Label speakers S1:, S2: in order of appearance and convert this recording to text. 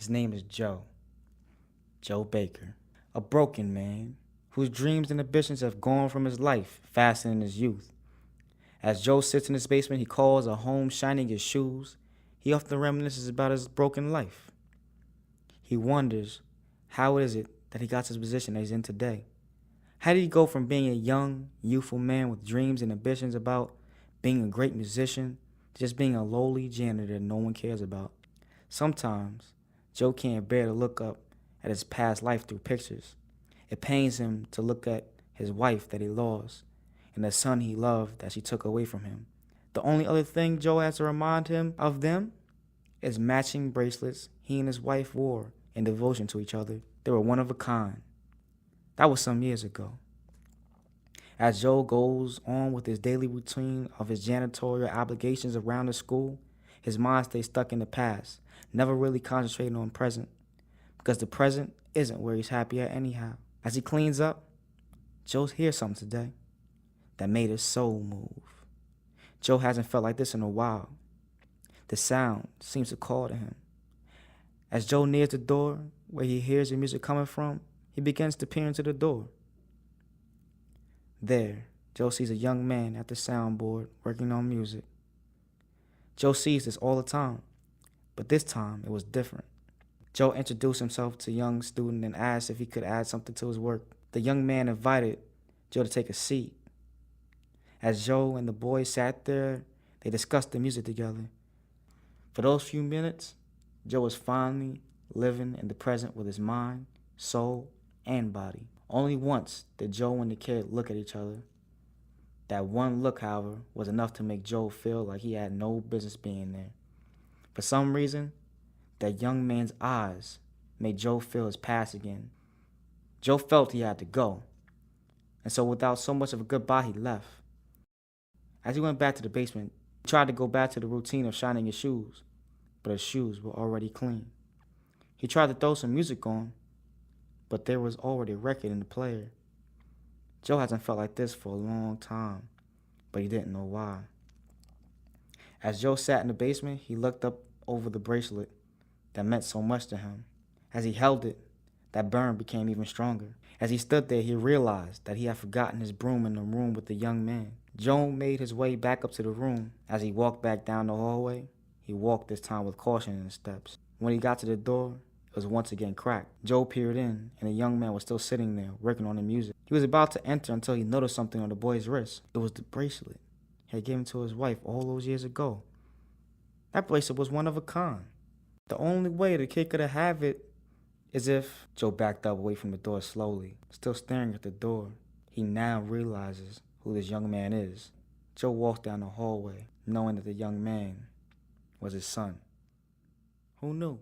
S1: His name is Joe Baker, a broken man whose dreams and ambitions have gone from his life faster than his youth. As Joe sits in his basement, he calls a home shining his shoes. He often reminisces about his broken life. He wonders how is it that he got to the position that he's in today. How did he go from being a young, youthful man with dreams and ambitions about being a great musician to just being a lowly janitor that no one cares about? Sometimes, Joe can't bear to look up at his past life through pictures. It pains him to look at his wife that he lost and the son he loved that she took away from him. The only other thing Joe has to remind him of them is matching bracelets he and his wife wore in devotion to each other. They were one of a kind. That was some years ago. As Joe goes on with his daily routine of his janitorial obligations around the school, his mind stays stuck in the past, never really concentrating on the present, because the present isn't where he's happy at anyhow. As he cleans up, Joe hears something today that made his soul move. Joe hasn't felt like this in a while. The sound seems to call to him. As Joe nears the door where he hears the music coming from, he begins to peer into the door. There, Joe sees a young man at the soundboard working on music. Joe sees this all the time, but this time it was different. Joe introduced himself to a young student and asked if he could add something to his work. The young man invited Joe to take a seat. As Joe and the boy sat there, they discussed the music together. For those few minutes, Joe was finally living in the present with his mind, soul, and body. Only once did Joe and the kid look at each other. That one look, however, was enough to make Joe feel like he had no business being there. For some reason, that young man's eyes made Joe feel his past again. Joe felt he had to go, and so without so much of a goodbye, he left. As he went back to the basement, he tried to go back to the routine of shining his shoes, but his shoes were already clean. He tried to throw some music on, but there was already a record in the player. Joe hasn't felt like this for a long time, but he didn't know why. As Joe sat in the basement, he looked up over the bracelet that meant so much to him. As he held it, that burn became even stronger. As he stood there, he realized that he had forgotten his broom in the room with the young man. Joe made his way back up to the room. As he walked back down the hallway, he walked this time with caution in his steps. When he got to the door, it was once again cracked. Joe peered in, and the young man was still sitting there, working on the music. He was about to enter until he noticed something on the boy's wrist. It was the bracelet he had given to his wife all those years ago. That bracelet was one of a kind. The only way the kid could have it is if Joe backed up away from the door slowly, still staring at the door. He now realizes who this young man is. Joe walked down the hallway, knowing that the young man was his son. Who knew?